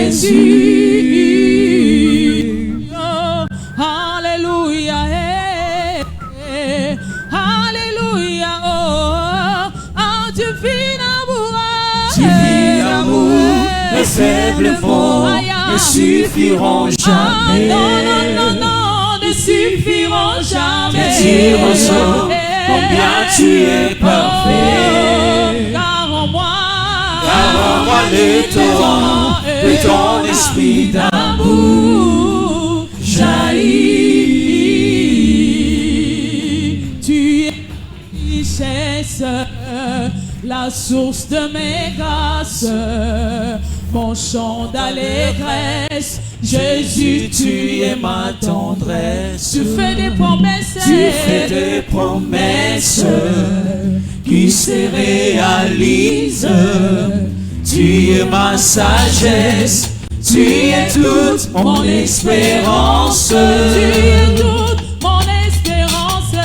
Jésus. Oh, Alléluia. Alléluia. Oh, divin amour. Les faibles mots ne suffiront jamais. Non, ne suffiront jamais. Que tu ressens combien tu es parfait. Car en moi le torrent de ton esprit d'amour jaillit. Tu es richesse, la source de mes grâces, mon chant d'allégresse. Jésus, tu es ma tendresse. Tu fais des promesses. Tu fais des promesses qui se réalisent. Tu es ma sagesse. Tu es toute mon espérance. Tu es toute mon espérance.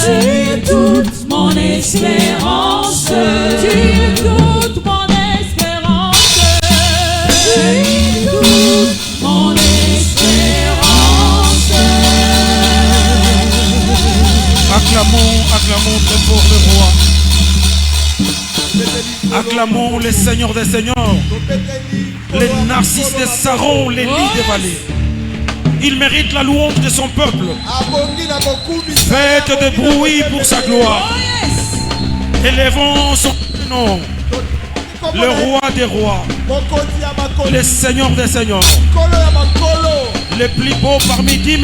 Tu es toute mon espérance. Tu es toute mon espérance. Tu es toute mon espérance. Acclamons très fort le roi. Acclamons les seigneurs des seigneurs, les narcisses des sarons, les lits des vallées. Il mérite la louange de son peuple. Faites de bruit pour sa gloire. Élevons son nom, le roi des rois, le seigneur des seigneurs, le plus beau parmi 10 000,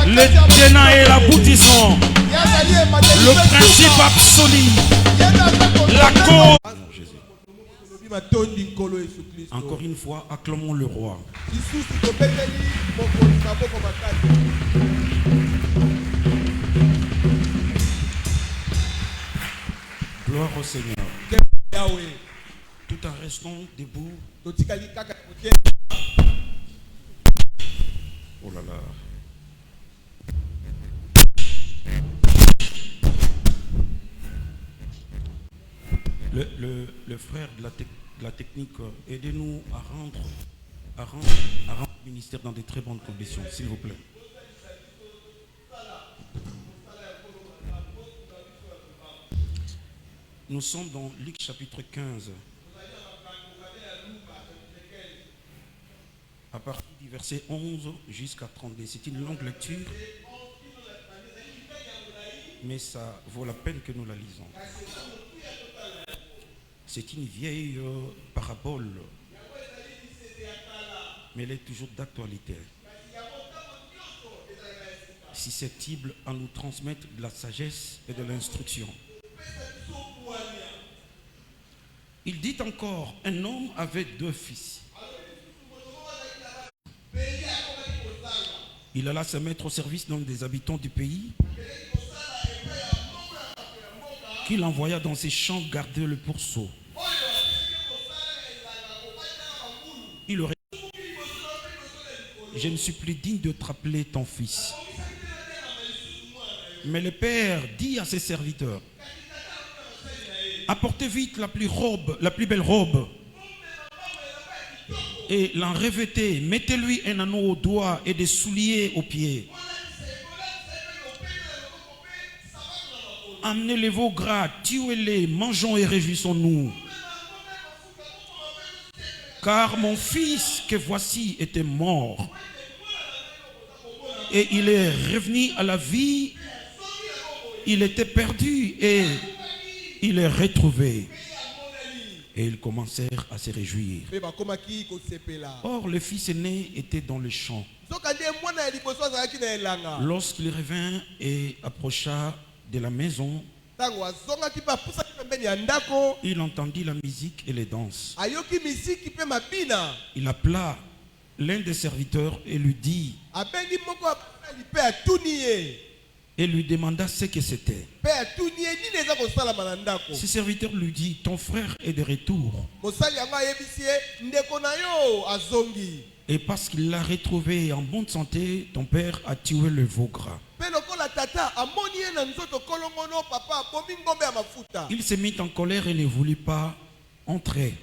le tenant et l'aboutissant, le principe absolu, la cause. Encore une fois, acclamons le roi. Gloire au Seigneur. Tout en restant debout. Oh là là. Le frère de la technique, aidez-nous à rendre le ministère dans de très bonnes conditions, s'il vous plaît. Nous sommes dans Luc chapitre 15. À partir du verset 11 jusqu'à 32. C'est une longue lecture, mais ça vaut la peine que nous la lisons. C'est une vieille parabole, mais elle est toujours d'actualité, susceptible à nous transmettre de la sagesse et de l'instruction. Il dit encore, un homme avait 2 fils. Il alla se mettre au service d'un des habitants du pays, qu'il envoya dans ses champs garder le pourceau. Il aurait dit, je ne suis plus digne de te rappeler ton fils. Mais le père dit à ses serviteurs, apportez vite la plus belle robe et l'en revêtez, mettez-lui un anneau au doigt et des souliers aux pieds. Amenez les veaux gras, tuez-les, mangeons et réjouissons-nous. Car mon fils que voici était mort et il est revenu à la vie. Il était perdu et il est retrouvé. Et ils commencèrent à se réjouir. Or, le fils aîné était dans le champ. Lorsqu'il revint et approcha de la maison, il entendit la musique et les danses. Il appela l'un des serviteurs et lui dit, et lui demanda ce que c'était. Ce serviteur lui dit, ton frère est de retour. Et parce qu'il l'a retrouvé en bonne santé, ton père a tué le veau gras. Il se mit en colère et ne voulut pas entrer.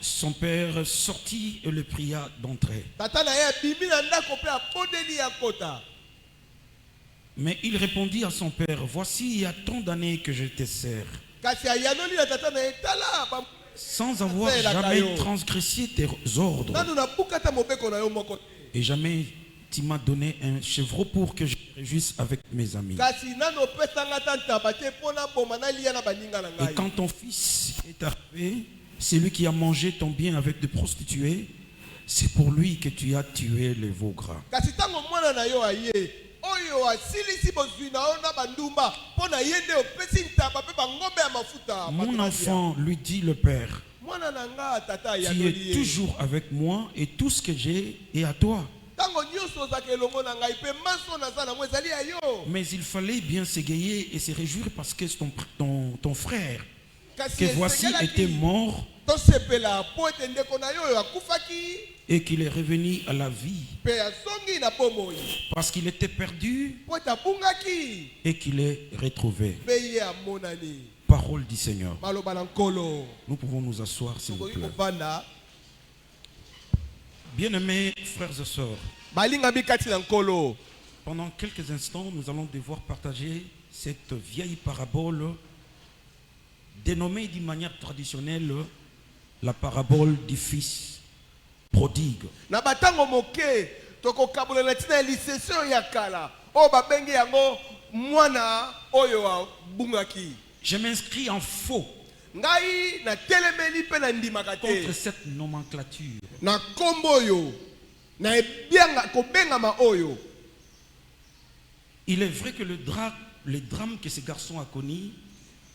Son père sortit et le pria d'entrer. Mais il répondit à son père, voici, il y a tant d'années que je te sers, sans avoir jamais transgressé tes ordres. Et jamais tu m'as donné un chevreau pour que je réjouisse avec mes amis. Et quand ton fils est arrivé, c'est lui qui a mangé ton bien avec des prostituées, c'est pour lui que tu as tué les veaux gras. Mon enfant, lui dit le père, tu es toujours avec moi et tout ce que j'ai est à toi. Mais il fallait bien s'égayer et se réjouir parce que ton frère, que voici, était mort et qu'il est revenu à la vie parce qu'il était perdu et qu'il est retrouvé. Parole du Seigneur. Nous pouvons nous asseoir s'il vous plaît. Bien-aimés frères et sœurs, pendant quelques instants, nous allons devoir partager cette vieille parabole dénommée d'une manière traditionnelle la parabole du fils prodigue. Je m'inscris en faux contre cette nomenclature. Il est vrai que le drame que ce garçon a connu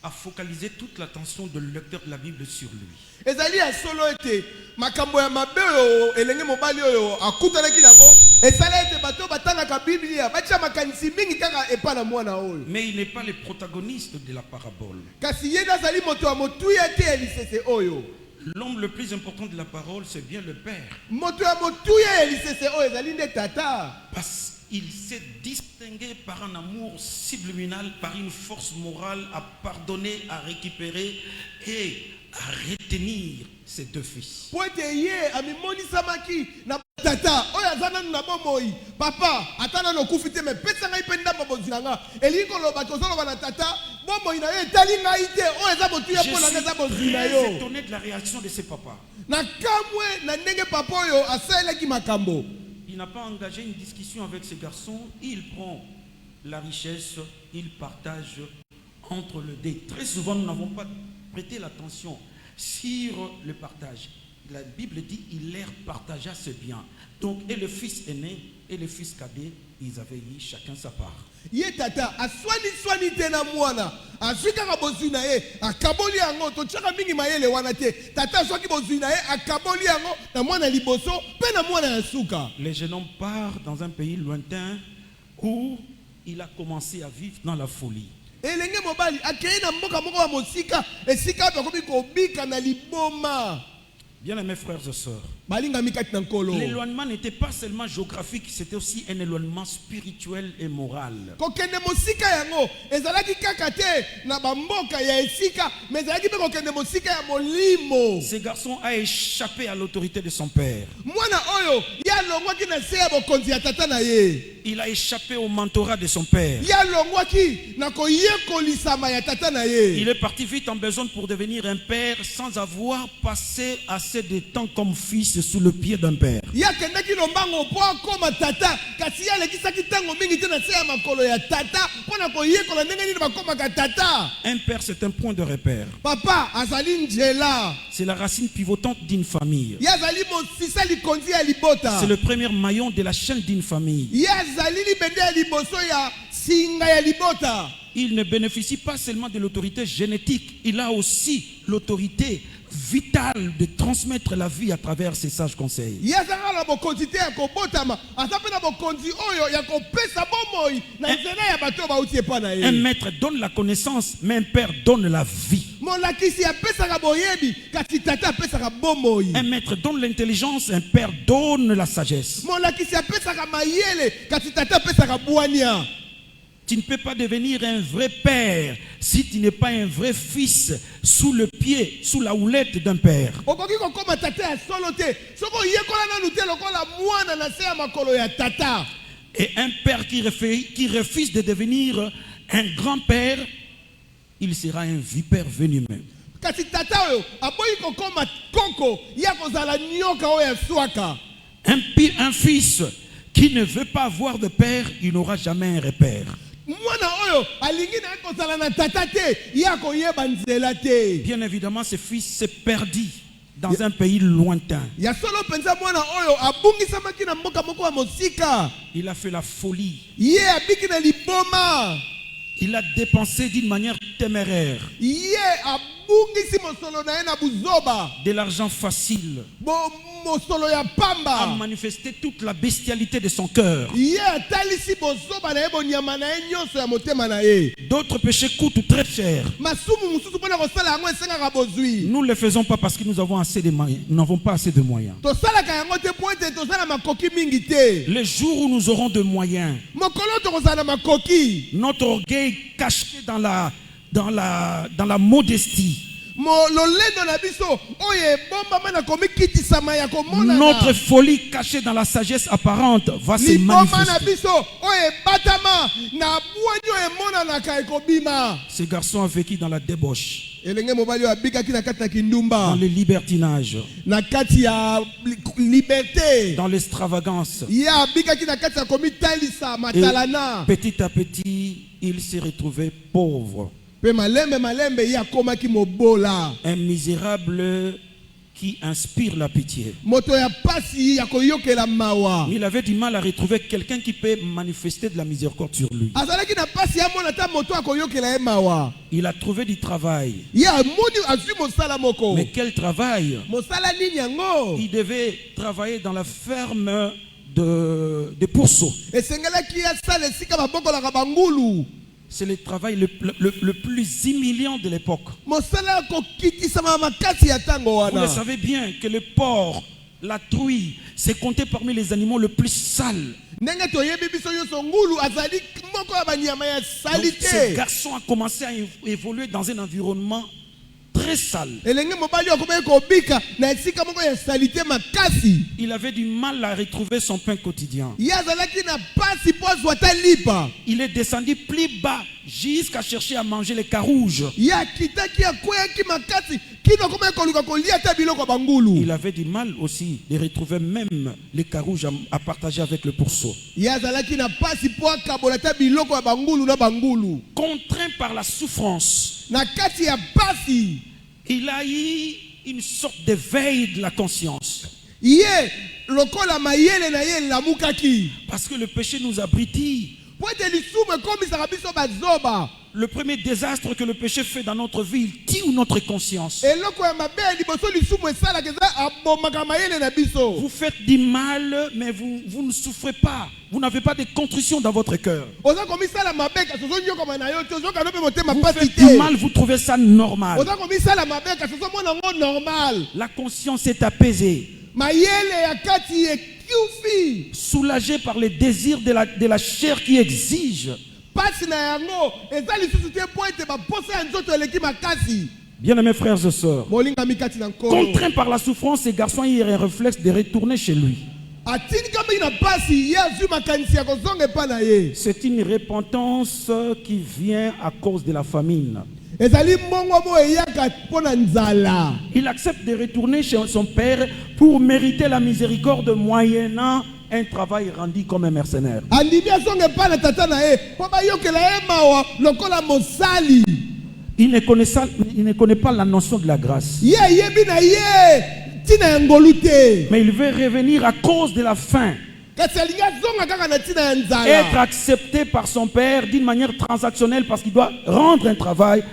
a focalisé toute l'attention de lecteur de la Bible sur lui. Mais il n'est pas le protagoniste de la parabole. L'homme le plus important de la parole, c'est bien le père. Parce qu'il s'est distingué par un amour subliminal, par une force morale à pardonner, à récupérer et à retenir ses deux fils. Papa, je suis très étonné de la réaction de ses papas. Il n'a pas engagé une discussion avec ce garçon. Il prend la richesse, il partage entre les deux. Très souvent, nous n'avons pas prêté l'attention sur le partage. La Bible dit il leur partagea ses biens. Donc, et le fils aîné et le fils cadet, ils avaient eu chacun sa part. Tata, aswani tena mwana, aswika kabozuna akaboli yango, tochaka mingi mayele wanate. Tata soki bozuna akaboli yango, na mwana liboso, pe na mwana yasuka. Le jeune homme part dans un pays lointain où il a commencé à vivre dans la folie. Elenge mobali akei na mboka moko wa mosika, esika bakomi kobika na liboma. Bien aimés frères et sœurs, l'éloignement n'était pas seulement géographique, c'était aussi un éloignement spirituel et moral. Ce garçon a échappé à l'autorité de son père. Il a échappé au mentorat de son père. Il est parti vite en besogne pour devenir un père sans avoir passé assez de temps comme fils sous le pied d'un père. Un père, c'est un point de repère. C'est la racine pivotante d'une famille. C'est le premier maillon de la chaîne d'une famille. Il ne bénéficie pas seulement de l'autorité génétique, il a aussi l'autorité vitale de transmettre la vie à travers ses sages conseils. Un maître donne la connaissance, mais un père donne la vie. Un maître donne l'intelligence, un père donne la sagesse. Tu ne peux pas devenir un vrai père si tu n'es pas un vrai fils sous le pied, sous la houlette d'un père. Et un père qui refuse de devenir un grand-père, il sera un vipère venimeux. Un fils qui ne veut pas avoir de père, il n'aura jamais un repère. Bien évidemment, ce fils s'est perdu dans un pays lointain. Il a fait la folie. Il a dépensé d'une manière téméraire. De l'argent facile. A manifesté toute la bestialité de son cœur. D'autres péchés coûtent très cher. Nous ne le faisons pas parce que nous avons assez de moyens. Nous n'avons pas assez de moyens. Le jour où nous aurons de moyens, notre orgueil caché dans la modestie, notre folie cachée dans la sagesse apparente va se manifester. Ce garçon a vécu dans la débauche, dans le libertinage, dans l'extravagance. Et petit à petit, il s'est retrouvé pauvre. Un misérable qui inspire la pitié. Il avait du mal à retrouver quelqu'un qui peut manifester de la miséricorde sur lui. Il a trouvé du travail. Mais quel travail? Il devait travailler dans la ferme de pourceaux. C'est le travail le plus humiliant de l'époque. Vous le savez bien que le porc, la truie, c'est compté parmi les animaux les plus sales. Donc, ce garçon a commencé à évoluer dans un environnement très sale. Il avait du mal à retrouver son pain quotidien. Il est descendu plus bas jusqu'à chercher à manger les carouges. Il avait du mal aussi de retrouver même les carouges à partager avec le pourceau. Contraint par la souffrance, il a eu une sorte de veille de la conscience. Parce que le péché nous abrite. Le premier désastre que le péché fait dans notre vie, il tue notre conscience. Vous faites du mal, mais vous ne souffrez pas. Vous n'avez pas de contrition dans votre cœur. Vous faites du mal, vous trouvez ça normal. La conscience est apaisée. Soulagé par les désirs de la chair qui exige. Bien-aimés frères et sœurs, contraint par la souffrance, ce garçon a eu un réflexe de retourner chez lui. C'est une repentance qui vient à cause de la famine. Il accepte de retourner chez son père pour mériter la miséricorde moyennant un travail rendu comme un mercenaire. Il ne connaît pas la notion de la grâce. Mais il veut revenir à cause de la faim. Être accepté par son père d'une manière transactionnelle parce qu'il doit rendre un travail.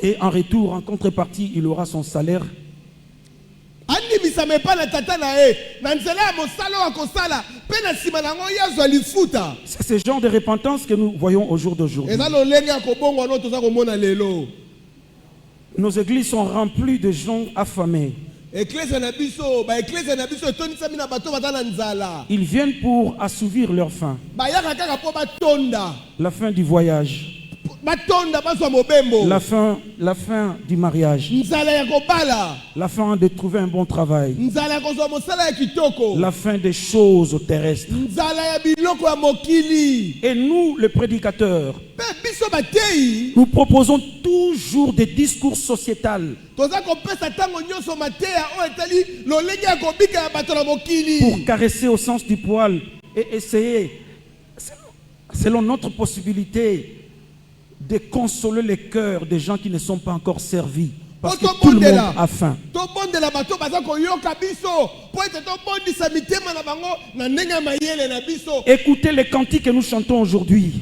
Et en retour, en contrepartie, il aura son salaire. C'est ce genre de repentance que nous voyons au jour d'aujourd'hui. Nos églises sont remplies de gens affamés. Ils viennent pour assouvir leur faim. La faim du voyage. La faim du mariage. La faim de trouver un bon travail. La faim des choses terrestres. Et nous, les prédicateurs, nous proposons toujours des discours sociétals pour caresser au sens du poil et essayer, selon notre possibilité, de consoler les cœurs des gens qui ne sont pas encore servis. Parce que tout le monde a faim. Écoutez les cantiques que nous chantons aujourd'hui.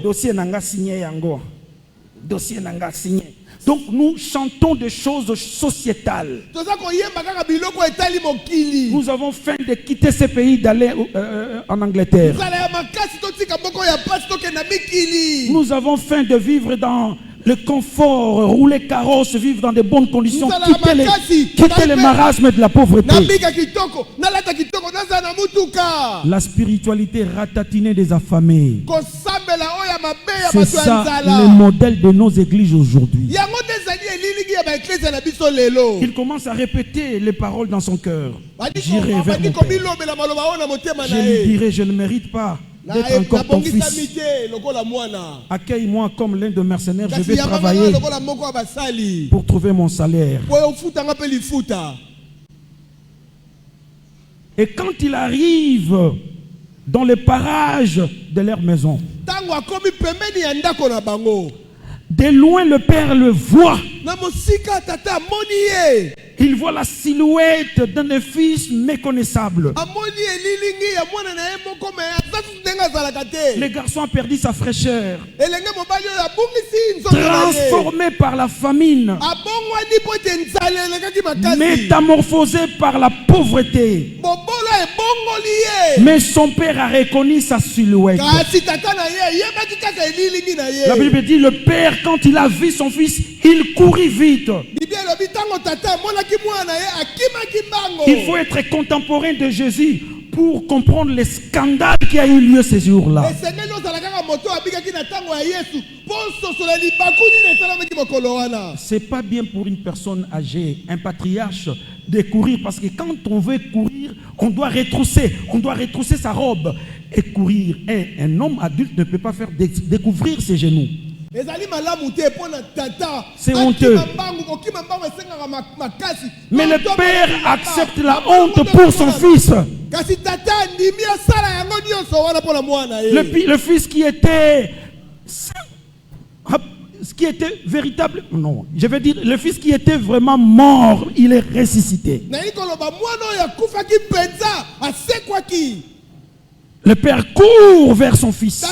Dossier nanga signé yango. Dossier nanga signé. Donc nous chantons des choses sociétales. Nous avons faim de quitter ce pays, d'aller en Angleterre. Nous avons faim de vivre dans le confort, rouler carrosse, vivre dans de bonnes conditions, quitter les marasmes de la pauvreté. La spiritualité ratatinée des affamés. C'est ça le modèle de nos églises aujourd'hui. Il commence à répéter les paroles dans son cœur. J'irai vers mon Père. Je lui dirai, je ne mérite pas d'être encore ton fils. Accueille-moi comme l'un de mercenaires. Je vais travailler pour trouver mon salaire. Et quand il arrive dans les parages de leur maison, de loin le père le voit. Il voit la silhouette d'un fils méconnaissable. Le garçon a perdu sa fraîcheur. Transformé par la famine. Métamorphosé par la pauvreté. Mais son père a reconnu sa silhouette. La Bible dit, le père, quand il a vu son fils, il courit vite. Il faut être contemporain de Jésus pour comprendre les scandales qui a eu lieu ces jours-là. C'est pas bien pour une personne âgée, un patriarche, de courir, parce que quand on veut courir, on doit retrousser sa robe et courir. Et un homme adulte ne peut pas faire découvrir ses genoux. C'est honteux. Mais le père accepte la honte pour son fils. Le fils qui était véritable, non, je veux dire, le fils qui était vraiment mort, il est ressuscité. Le père court vers son fils.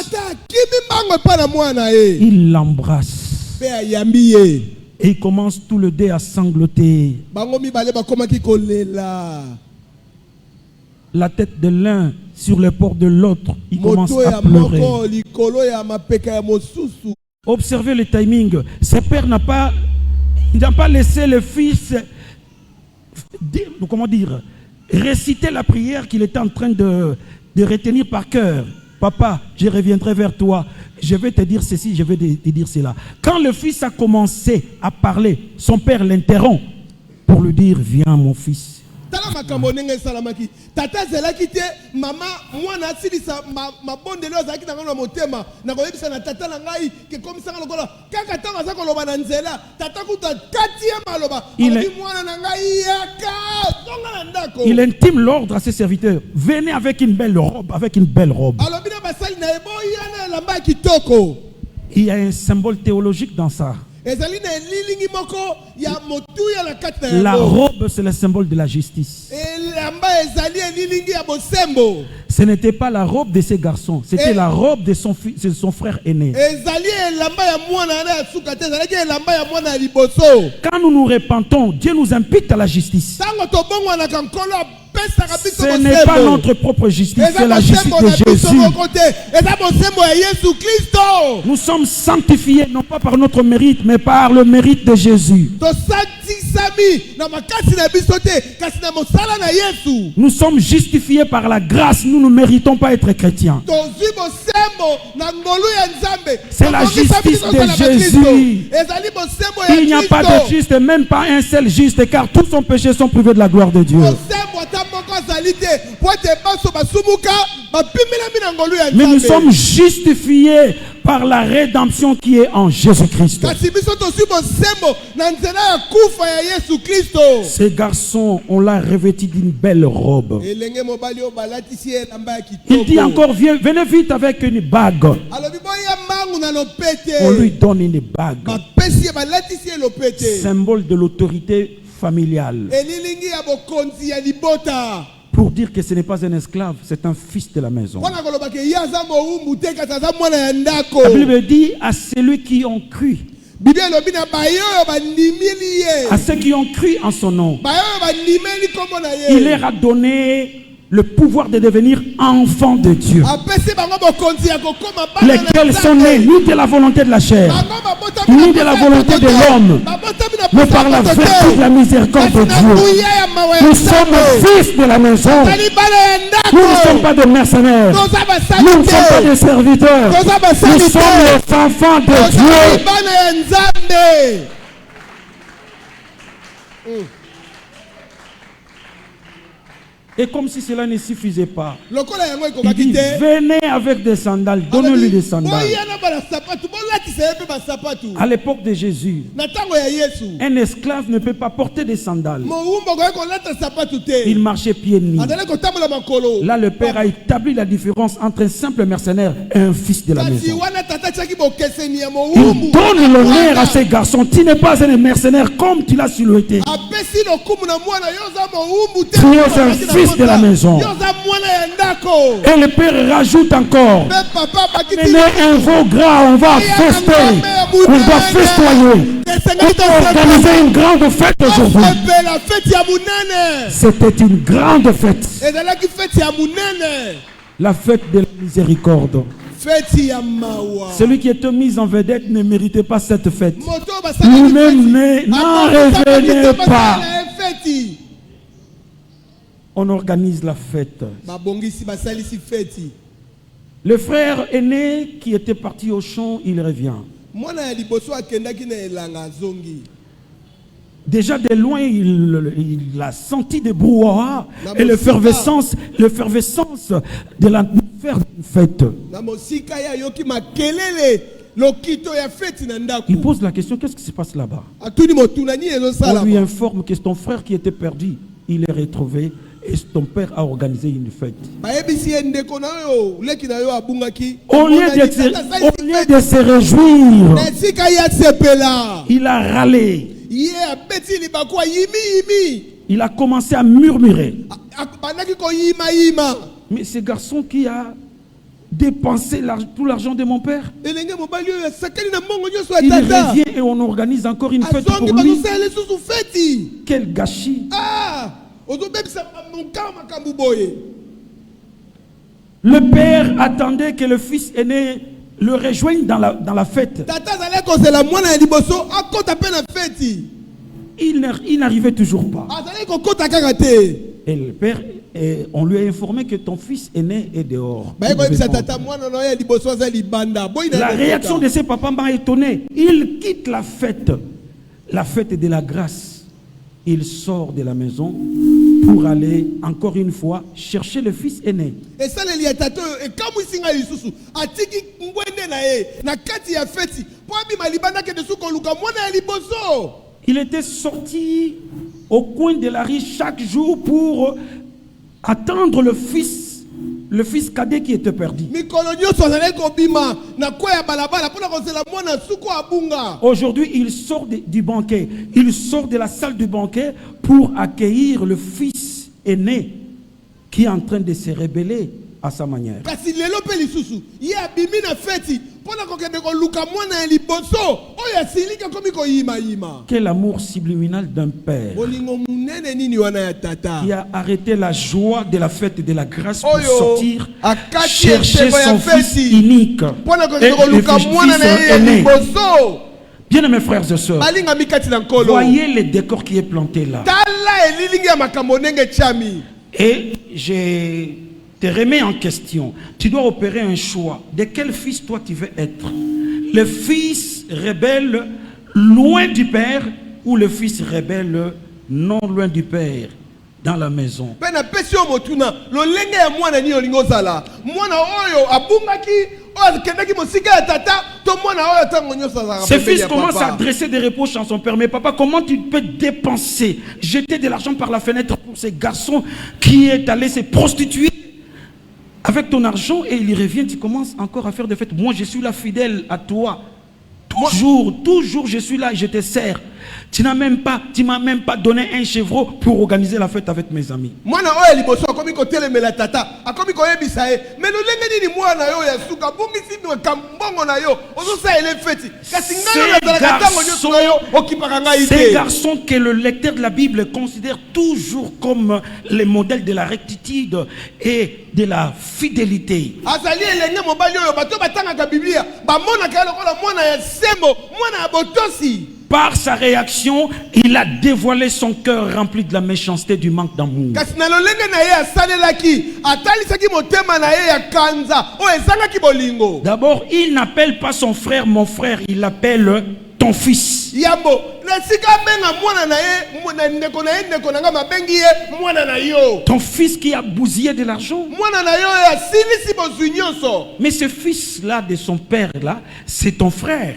Il l'embrasse. Et il commence tout le dé à sangloter. La tête de l'un sur les portes de l'autre. Il commence à pleurer. Observez le timing. Ce père n'a pas laissé le fils réciter la prière qu'il était en train de retenir par cœur. Papa, je reviendrai vers toi. Je vais te dire ceci, je vais te dire cela. Quand le fils a commencé à parler, son père l'interrompt pour lui dire, viens mon fils. Il intime l'ordre à ses serviteurs. Venez avec une belle robe, Il y a un symbole théologique dans ça. La robe, c'est le symbole de la justice. Ce n'était pas la robe de ses garçons, c'était la robe de son frère aîné. Quand nous nous repentons, Dieu nous invite à la justice. Ce n'est pas notre propre justice, c'est la justice de Jésus. Nous sommes sanctifiés non pas par notre mérite, mais par le mérite de Jésus. Nous sommes justifiés par la grâce. Nous ne méritons pas être chrétiens. C'est la justice de Jésus. Il n'y a pas de juste, même pas un seul juste, car tous sont péchés, sont privés de la gloire de Dieu. Mais nous sommes justifiés par la rédemption qui est en Jésus-Christ. Ces garçons, on l'a revêtu d'une belle robe. Il dit encore, venez vite avec une bague. On lui donne une bague, symbole de l'autorité familiale, pour dire que ce n'est pas un esclave, c'est un fils de la maison. La Bible dit à celui qui ont cru, à ceux qui ont cru en son nom, il leur a donné le pouvoir de devenir enfants de Dieu, lesquels sont nés ni de la volonté de la chair, ni de la volonté de l'homme, mais par la vertu de la miséricorde de Dieu. Nous sommes fils de la maison. Nous ne sommes pas des mercenaires. Nous ne sommes pas des serviteurs. Nous sommes les enfants de Dieu. Et comme si cela ne suffisait pas, il dit, venez avec des sandales, donnez-lui des sandales. À l'époque de Jésus, un esclave ne peut pas porter des sandales. Il marchait pieds nus. Là, le Père a établi la différence entre un simple mercenaire et un fils de la maison. Il donne l'honneur à ces garçons. Tu n'es pas un mercenaire comme tu l'as silhouetté. Tu es un fils de la maison. Et le Père rajoute encore, menez un veau gras, on va fester, on va festoyer, on va organiser une grande fête aujourd'hui. C'était une grande fête, la fête de la miséricorde. Celui qui était mis en vedette ne méritait pas cette fête. Lui-même n'en revenait pas. On organise la fête. Le frère aîné qui était parti au champ, il revient. Déjà de loin, il a senti des brouhahas et l'effervescence de l'atmosphère d'une fête. Il pose la question, qu'est-ce qui se passe là-bas? On lui informe que ton frère qui était perdu, il est retrouvé. Et ton père a organisé une fête. Au lieu de se réjouir, il a râlé. Il a commencé à murmurer. Mais ce garçon qui a dépensé tout l'argent de mon père, il revient et on organise encore une fête pour lui. Quel gâchis! Le père attendait que le fils aîné le rejoigne dans la fête. Il n'arrivait toujours pas. Et le père, on lui a informé que ton fils aîné est dehors. La réaction de ses papas m'a étonné. Il quitte la fête de la grâce. Il sort de la maison pour aller encore une fois chercher le fils aîné. Il était sorti au coin de la rue chaque jour pour attendre le fils cadet qui était perdu. Aujourd'hui, il sort du banquet. Il sort de la salle du banquet pour accueillir le fils aîné qui est en train de se rebeller à sa manière. Quel amour subliminal d'un père qui a arrêté la joie de la fête de la grâce pour sortir chercher son fils unique et le fils aîné. Bien mes frères et sœurs, voyez le décor qui est planté là. Et je te remets en question. Tu dois opérer un choix. De quel fils toi tu veux être? Le fils rebelle loin du père ou le fils rebelle non loin du père dans la maison? Ce fils commence à adresser des reproches à son père. Mais papa, comment tu peux dépenser, jeter de l'argent par la fenêtre pour ce garçon qui est allé se prostituer avec ton argent et il y revient, tu commences encore à faire des fêtes. Moi, je suis là fidèle à toi. Toujours, je suis là et je te sers. Tu m'as même pas donné un chevreau pour organiser la fête avec mes amis. Ces garçons que le lecteur de la Bible considère toujours comme les modèles de la rectitude et de la fidélité. Par sa réaction, il a dévoilé son cœur rempli de la méchanceté, du manque d'amour. D'abord, il n'appelle pas son frère mon frère, il l'appelle ton fils. Ton fils qui a bousillé de l'argent. Mais ce fils-là de son père-là, c'est ton frère.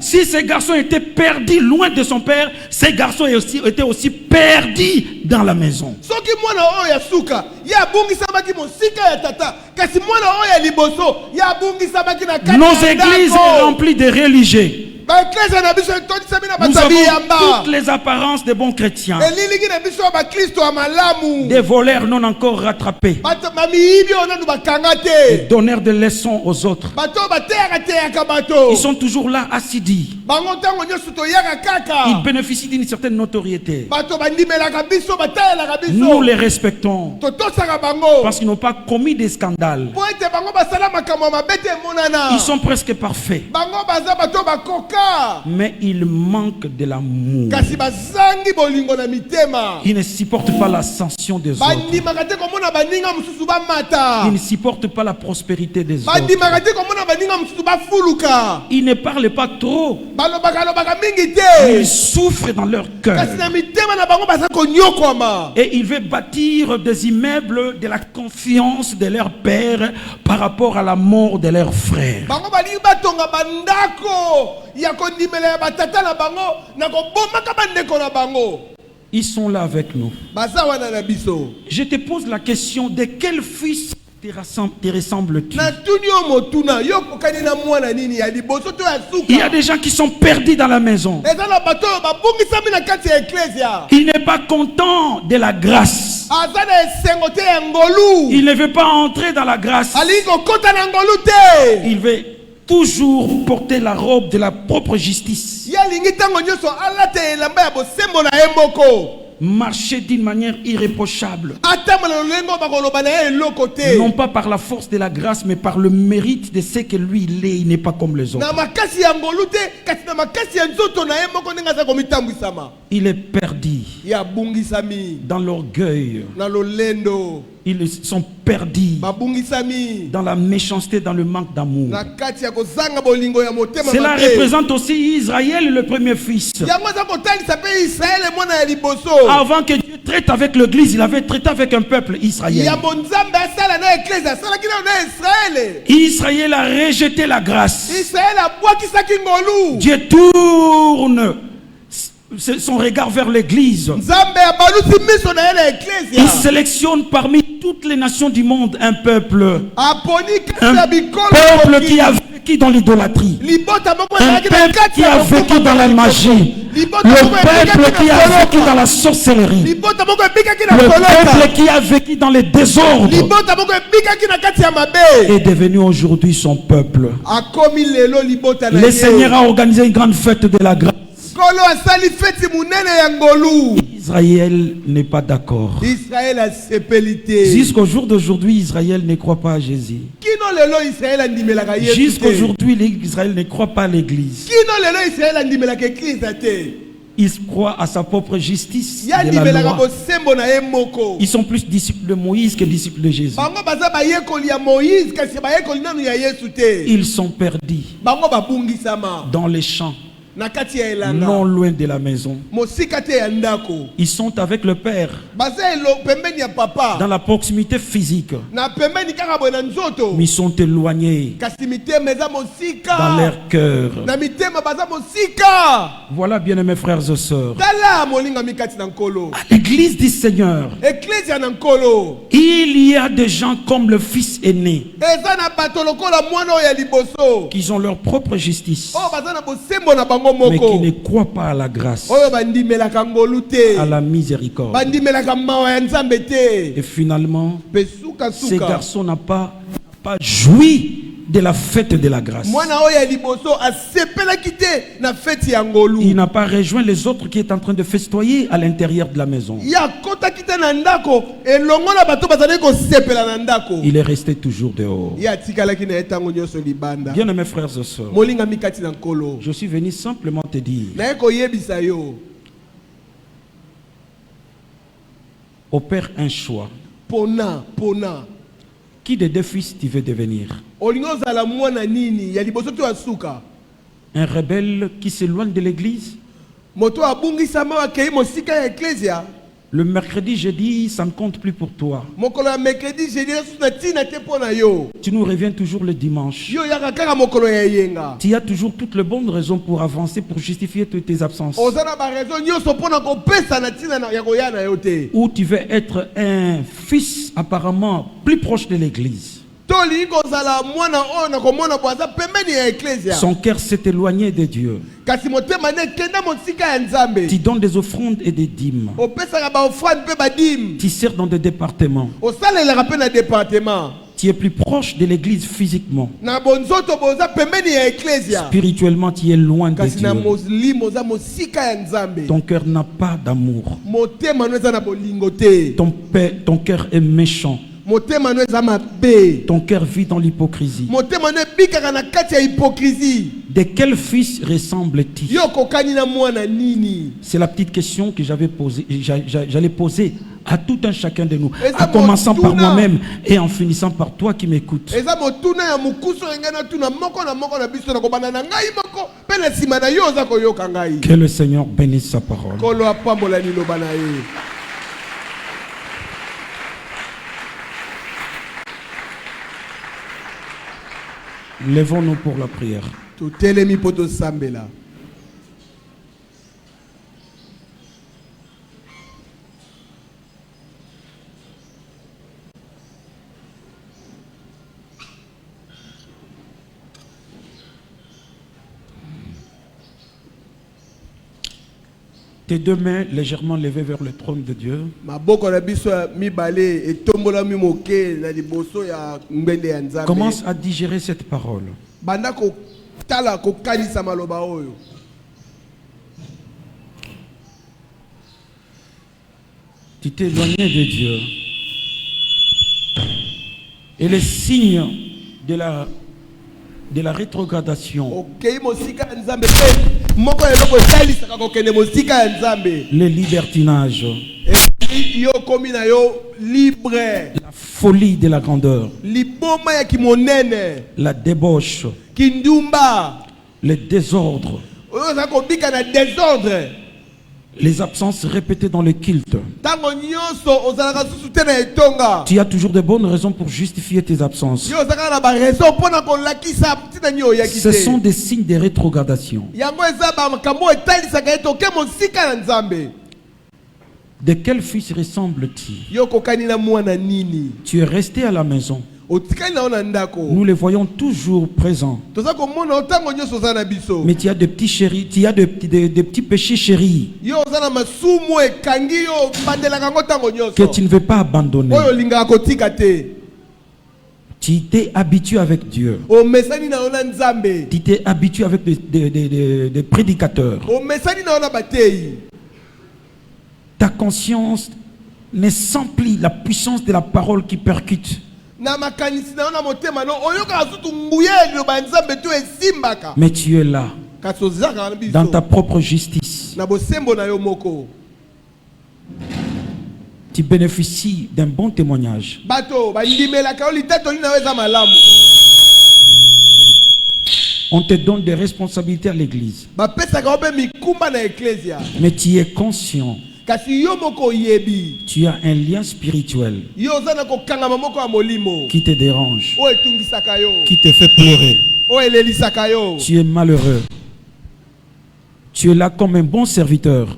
Si ce garçon était perdu loin de son père, ce garçon était aussi perdu dans la maison. Nos églises sont remplies de religieux. Nous avons toutes les apparences de bons chrétiens. Des voleurs non encore rattrapés. Des donneurs de leçons aux autres. Ils sont toujours là assidus. Ils bénéficient d'une certaine notoriété. Nous les respectons parce qu'ils n'ont pas commis des scandales. Ils sont presque parfaits. Mais il manque de l'amour. Ils ne supportent pas l'ascension des autres. Ils ne supportent pas la prospérité des autres. Ils ne parlent pas trop. Ils souffrent dans leur cœur. Et ils veulent bâtir des immeubles de la confiance de leur père par rapport à la mort de leur frère. Ils sont là avec nous. Je te pose la question, de quel fils te ressembles-tu? Il y a des gens qui sont perdus dans la maison. Il n'est pas content de la grâce. Il ne veut pas entrer dans la grâce. Il veut toujours porter la robe de la propre justice. Marcher d'une manière irréprochable. Non pas par la force de la grâce, mais par le mérite de ce que lui il est. Il n'est pas comme les autres. Il est perdu dans l'orgueil. Ils sont perdus dans la méchanceté, dans le manque d'amour. Cela représente aussi Israël, le premier fils. Avant que Dieu traite avec l'église, il avait traité avec un peuple, Israël. Israël a rejeté la grâce. Dieu tourne son regard vers l'église. Il sélectionne parmi toutes les nations du monde un peuple qui a vécu dans l'idolâtrie, un peuple qui a vécu dans la magie, le peuple qui a vécu dans la sorcellerie, le peuple qui a vécu dans les désordres est devenu aujourd'hui son peuple. Le Seigneur a organisé une grande fête de la grâce. Israël n'est pas d'accord. Israël a sepelité. Jusqu'au jour d'aujourd'hui, Israël ne croit pas à Jésus. Kino lelo Israël andimelaka Yesu. Jusqu'aujourd'hui, Israël ne croit pas à l'église. Kino lelo Israël andimelaka Église te. Ils croient à sa propre justice de la loi. Ils sont plus disciples de Moïse que disciples de Jésus. Ils sont perdus dans les champs, non loin de la maison. Ils sont avec le Père dans la proximité physique, mais ils sont éloignés dans leur cœur. Voilà, bien-aimés frères et sœurs, à l'église du Seigneur, il y a des gens comme le fils aîné qui ont leur propre justice, mais qui ne croient pas à la grâce, à la miséricorde. Et finalement, ces garçons n'ont pas joui de la fête de la grâce. Il n'a pas rejoint les autres qui étaient en train de festoyer à l'intérieur de la maison. Il est resté toujours dehors. Bien mes frères et sœurs, je suis venu simplement te dire, opère un choix. Qui des deux fils tu veux devenir? Un rebelle qui s'éloigne de l'église? Le mercredi, jeudi, ça ne compte plus pour toi. Tu nous reviens toujours le dimanche. Tu as toujours toutes les bonnes raisons pour avancer, pour justifier toutes tes absences. Ou tu veux être un fils apparemment plus proche de l'église. Son cœur s'est éloigné de Dieu. Tu donnes des offrandes et des dîmes. Tu sers dans des départements. Tu es plus proche de l'église physiquement. Spirituellement, tu es loin de Dieu. Ton cœur n'a pas d'amour. Ton cœur est méchant. Ton cœur vit dans l'hypocrisie. De quel fils ressemble-t-il? C'est la petite question que j'allais poser à tout un chacun de nous, en commençant par moi-même et en finissant par toi qui m'écoutes. Que le Seigneur bénisse sa parole. Lèvons-nous pour la prière. Tes deux mains légèrement levées vers le trône de Dieu. Commence à digérer cette parole. Tu t'es éloigné de Dieu. Et les signes de la rétrogradation, les libertinages, la folie de la grandeur, la débauche, le désordre, les absences répétées dans le culte. Tu as toujours de bonnes raisons pour justifier tes absences. Ce sont des signes de rétrogradation. De quel fils ressemble-t-il? Tu es resté à la maison. Nous les voyons toujours présents. Mais tu as des petits chéris, tu as des petits péchés chéris que tu ne veux pas abandonner. Tu t'es habitué avec Dieu. Tu t'es habitué avec des prédicateurs. ta conscience ne sent plus la puissance de la parole qui percute. Mais tu es là, dans ta propre justice. Tu bénéficies d'un bon témoignage. On te donne des responsabilités à l'église. Mais tu es conscient. Tu as un lien spirituel qui te dérange, qui te fait pleurer. Tu es malheureux. Tu es là comme un bon serviteur,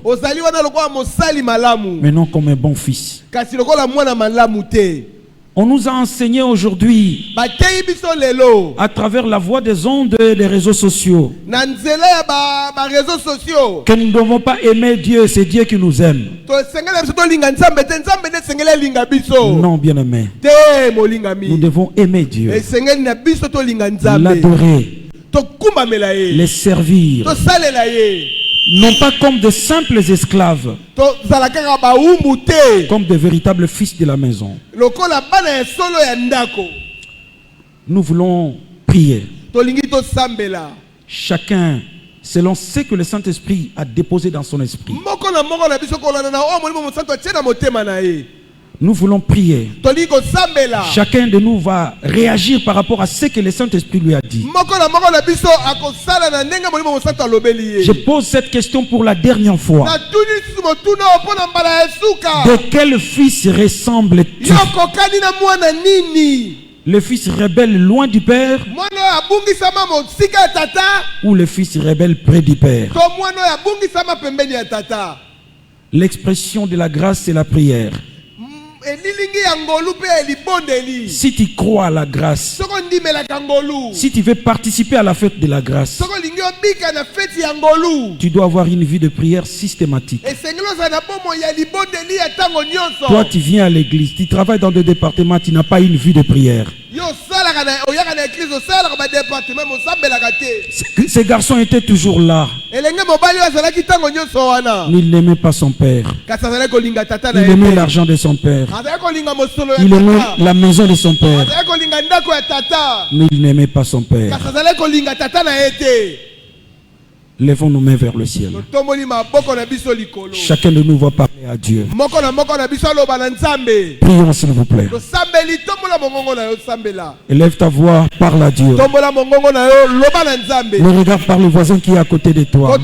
mais non comme un bon fils. On nous a enseigné aujourd'hui, à travers la voix des ondes et des réseaux sociaux, que nous ne devons pas aimer Dieu, c'est Dieu qui nous aime. Non, bien-aimé. Nous devons aimer Dieu, l'adorer, les servir, non pas comme de simples esclaves, comme de véritables fils de la maison. Nous voulons prier, chacun selon ce que le Saint-Esprit a déposé dans son esprit. Nous voulons prier. Chacun de nous va réagir par rapport à ce que le Saint-Esprit lui a dit. Je pose cette question pour la dernière fois. De quel fils ressembles-tu? Le fils rebelle loin du Père ou le fils rebelle près du Père? L'expression de la grâce, c'est la prière. Si tu crois à la grâce, si tu veux participer à la fête de la grâce, tu dois avoir une vie de prière systématique. Toi, tu viens à l'église, tu travailles dans des départements, tu n'as pas une vie de prière. Ces garçons étaient toujours là. Il n'aimait pas son père. Il aimait l'argent de son père. Il aimait la maison de son père. Mais il n'aimait pas son père. Lèvons nos mains vers le ciel. Chacun de nous va parler à Dieu. Prions s'il vous plaît. Élève ta voix, parle à Dieu. Le regard par le voisin qui est à côté de toi.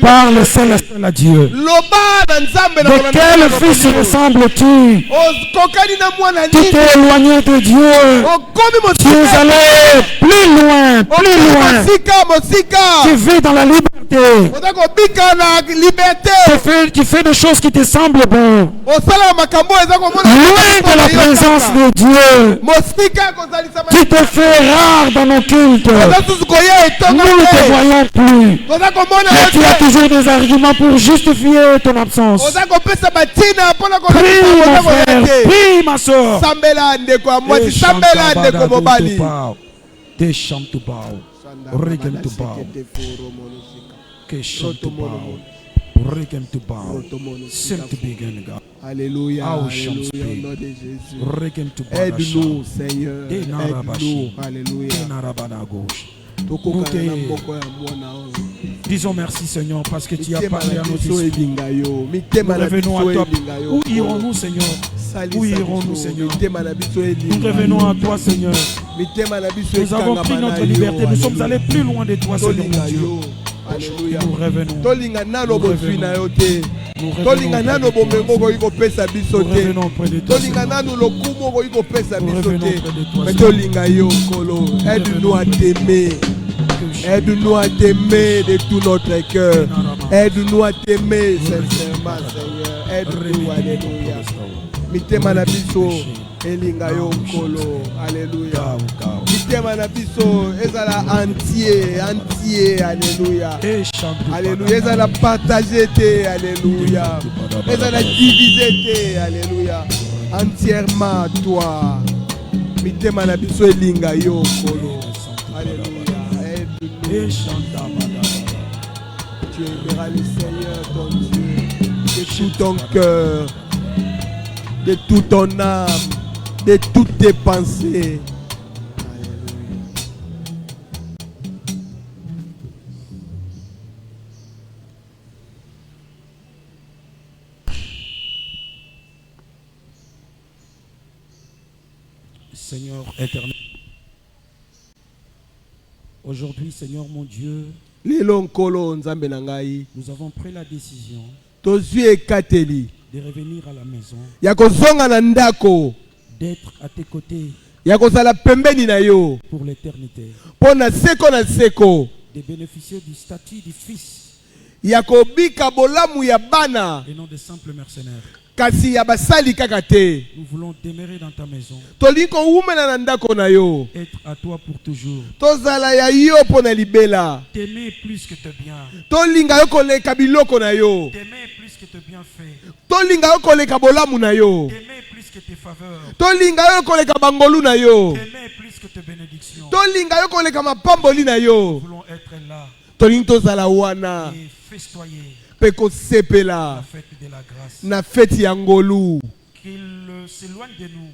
Parle seul à Dieu. De quel fils ressembles-tu? Tu t'es éloigné de Dieu. Tu es allé plus loin, plus loin. Tu vis dans la liberté. Tu fais des choses qui te semblent bonnes. Loin de la présence de Dieu. Tu te fais rare dans nos cultes. Nous ne te voyons plus. Mais tu as toujours des arguments pour justifier ton absence. Prie mon frère, prie ma soeur. Alléluia. Aide-nous, Seigneur. Aide-nous. Alléluia. Disons merci Seigneur parce que tu as parlé à nos esprits. Nous revenons à toi. Où irons-nous Seigneur? Où irons-nous Seigneur? Nous revenons à toi Seigneur. Nous avons pris notre liberté. Nous sommes allés plus loin de toi Seigneur mon Dieu. Alléluia. Nous revenons. Nous revenons auprès de toi Seigneur. Aide-nous à t'aimer. Aide-nous à t'aimer de tout notre cœur. Aide-nous à t'aimer sincèrement, Seigneur. Aide-nous, alléluia. Mitema na biso elinga yo nkolo, alléluia. Mitema na biso ezala entier, alléluia. Alléluia, ezala partagé te, alléluia. Ezala divisé te, alléluia. Entièrement à toi. Mitema na biso elinga yo nkolo, alléluia. Tu aimeras le Seigneur ton Dieu de tout ton cœur, de toute ton âme, de toutes tes pensées. Seigneur éternel, aujourd'hui, Seigneur mon Dieu, nous avons pris la décision de revenir à la maison, d'être à tes côtés pour l'éternité, de bénéficier du statut du Fils et non de simples mercenaires. Nous voulons demeurer dans ta maison, être à toi pour toujours, t'aimer plus que te bien, t'aimer plus que te bienfaits, t'aimer plus que tes faveurs, t'aimer plus que tes bénédictions. Nous voulons être là et festoyer la fête de la grâce. Qu'il s'éloigne de nous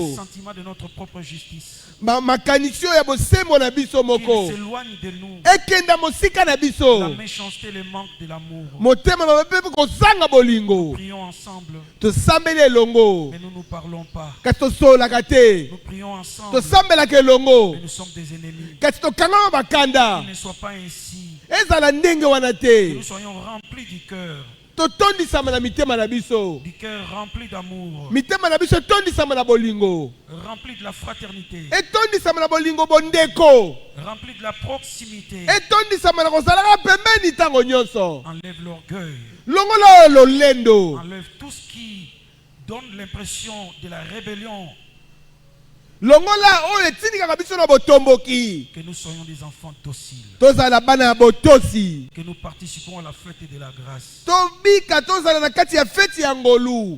le sentiment de notre propre justice. Qu'il s'éloigne de nous la méchanceté, le manque de l'amour. Nous prions ensemble, mais nous ne parlons pas. Nous prions ensemble, mais nous sommes des ennemis. Qu'il ne soit pas ainsi. Que nous soyons remplis du cœur. Du cœur rempli d'amour, rempli de la fraternité, rempli de la proximité. Enlève l'orgueil, enlève tout ce qui donne l'impression de la rébellion. Que nous soyons des enfants dociles, que nous participons à la fête de la grâce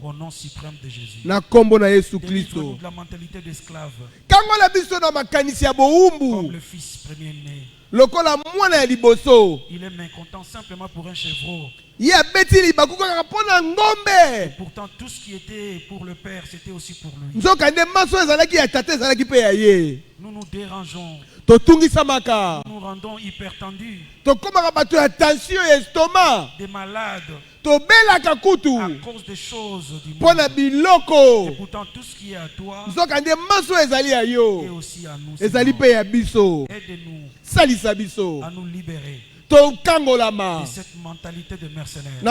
au nom suprême de Jésus. Délivre-nous de la mentalité d'esclave, comme le fils premier-né. Il est mécontent simplement pour un chevreau. Et pourtant tout ce qui était pour le Père, c'était aussi pour lui. Nous nous dérangeons, nous nous rendons hyper tendus, des malades à cause des choses du monde. Et pourtant tout ce qui est à toi est aussi à nous. Aide-nous à nous libérer de cette mentalité de mercenaire.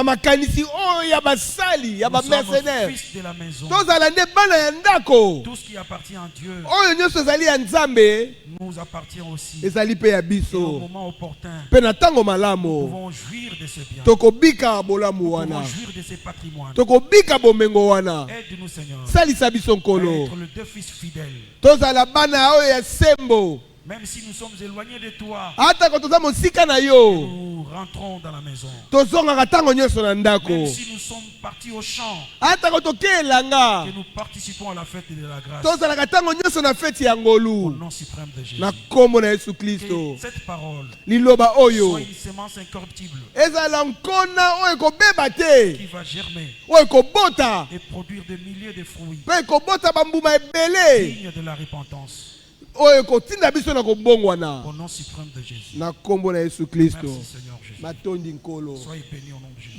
Nous sommes fils de la maison. Tout ce qui appartient à Dieu nous appartient aussi. Et au moment opportun, nous pouvons jouir de ce bien. Nous pouvons jouir de ce patrimoine. Aide-nous, Seigneur, à être le deux fils fidèles. Même si nous sommes éloignés de toi, nous rentrons dans la maison. Même si nous sommes partis au champ, que nous participons à la fête de la grâce au nom suprême de Jésus. Que cette parole soit une semence incorruptible qui va germer et produire des milliers de fruits dignes de la repentance. Au nom suprême de Jésus. Merci Seigneur Jésus. Soyez bénis au nom de Jésus.